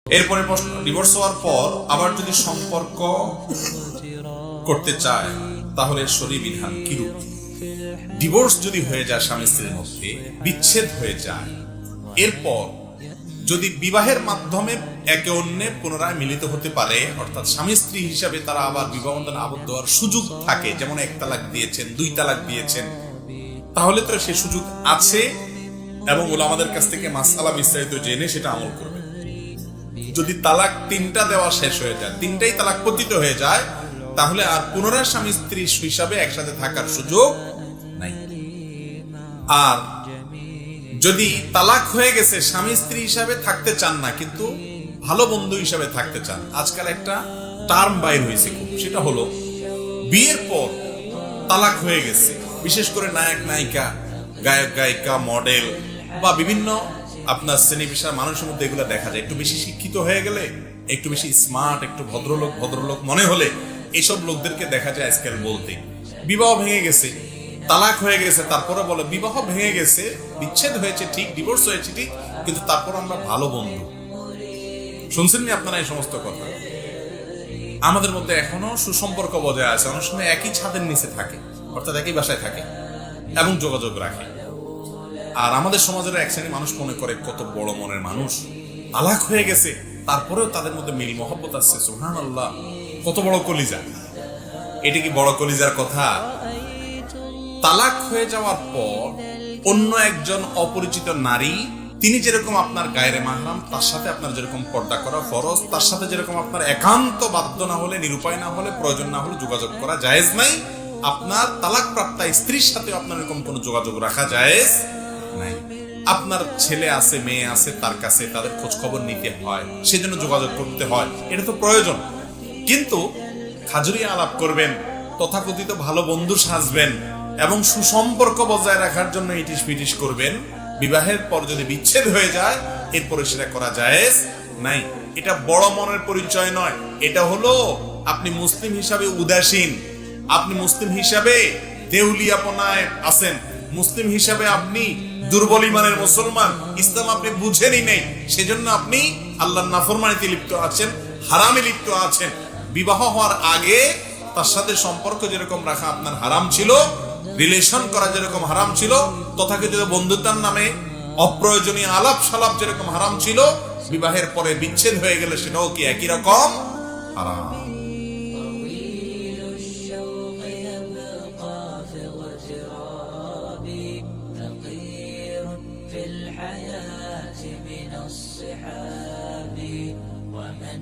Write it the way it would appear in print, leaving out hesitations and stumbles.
এরপরে প্রশ্ন, ডিভোর্স হওয়ার পর আবার যদি সম্পর্ক করতে চায় তাহলে শরীয়ত বিধান কিরূপ? ডিভোর্স যদি হয়ে যায় স্বামী স্ত্রীর মধ্যে, বিচ্ছেদ হয়ে যায়, এরপর যদি বিবাহের মাধ্যমে একে অন্যে পুনরায় মিলিত হতে পারে, অর্থাৎ স্বামী স্ত্রী হিসাবে তারা আবার বিবাহ বন্ধনে আবদ্ধ হওয়ার সুযোগ থাকে, যেমন 1 তালাক দিয়েছেন, 2 তালাক দিয়েছেন, তাহলে তো সেই সুযোগ আছে এবং উলামাদের কাছ থেকে মাসআলা বিস্তারিত জেনে সেটা আমল করবে। যদি তালাক 3টা দেওয়া শেষ হয়ে যায়, 3টাই তালাক পতিত হয়ে যায়, তাহলে আর পুনরায় স্বামী স্ত্রী হিসাবে একসাথে থাকার সুযোগ নাই। আর যদি তালাক হয়ে গেছে, স্বামী স্ত্রী হিসাবে থাকতে চান না কিন্তু ভালো বন্ধু হিসাবে থাকতে চান, আজকাল একটা টার্ম বাইর হয়েছে খুব, সেটা হলো বিয়ের পর তালাক হয়ে গেছে, বিশেষ করে নায়ক নায়িকা, গায়ক গায়িকা, মডেল বা বিভিন্ন আপনার শ্রেণী পেশার মানুষের মধ্যে এগুলো দেখা যায়। একটু বেশি শিক্ষিত হয়ে গেলে, একটু বেশি স্মার্ট, একটু ভদ্রলোক মনে হলে এইসব লোকদেরকে দেখা যায় আজকাল বলতে, বিবাহ ভেঙে গেছে, তালাক হয়ে গেছে, তারপরে বলে বিবাহ ভেঙে গেছে, বিচ্ছেদ হয়েছে ঠিক, ডিভোর্স হয়েছে ঠিক, কিন্তু তারপর আমরা ভালো বন্ধু। শুনছেননি আপনারা এই সমস্ত কথা? আমাদের মধ্যে এখনো সুসম্পর্ক বজায় আছে, অনেক সময় একই ছাদের নিচে থাকে, অর্থাৎ একই বাসায় থাকে এবং যোগাযোগ রাখে। আর আমাদের সমাজের এক শ্রেণী মানুষ মনে করে কত বড় মনের মানুষ, তালাক হয়ে গেছে তারপরেও তাদের মধ্যে মিল মহব্বত আছে, সুবহানাল্লাহ, কত বড় কলিজা। এটা কি বড় কলিজার কথা? তালাক হয়ে যাওয়ার পর অন্য একজন অপরিচিত নারী, তিনি যেরকম আপনার গায়ের মাহরাম, তার সাথে আপনার যেরকম পর্দা করা ফরজ, তার সাথে যেরকম আপনার একান্ত বাধ্য না হলে, নিরুপায় না হলে, প্রয়োজন না হলে যোগাযোগ করা জায়েজ নাই, আপনার তালাক প্রাপ্তা স্ত্রীর সাথে আপনার এরকম কোনো যোগাযোগ রাখা জায়েজ নাই। আপনার ছেলে আছে, মেয়ে আছে, তার কাছে তাদের খোঁজ খবর নিতে হয়, সেজন্য যোগাযোগ করতে হয়, এটা তো প্রয়োজন। কিন্তু খাজুরিয়া আলাপ করবেন, তথাকথিত ভালো বন্ধু সাজবেন এবং সুসম্পর্ক বজায় রাখার জন্য ইটিস পিটিস করবেন, বিবাহের পর যদি বিচ্ছেদ হয়ে যায় এরপরে সেটা করা জায়েজ নাই। এটা বড় মনের পরিচয় নয়, এটা হলো আপনি মুসলিম হিসাবে উদাসীন, আপনি মুসলিম হিসাবে দেউলিয়াপনায় আছেন, মুসলিম হিসাবে আপনি দুর্বল ইমানের মুসলমান, ইসলাম আপনি বুঝেনই নেই, সেজন্য আপনি আল্লাহর নাফরমানিতে লিপ্ত আছেন, হারামে লিপ্ত আছেন। বিবাহ হওয়ার আগে তার সাথে সম্পর্ক যেরকম রাখা আপনার হারাম ছিল, রিলেশন করা যেরকম হারাম ছিল, তথাকথিত বন্ধুত্বের নামে অপ্রয়োজনীয় আলাপ সালাপ যেরকম হারাম ছিল, বিবাহের পরে বিচ্ছেদ হয়ে গেলে সেটাও কি একই রকম হারাম। في الحياة من الصحاب ومن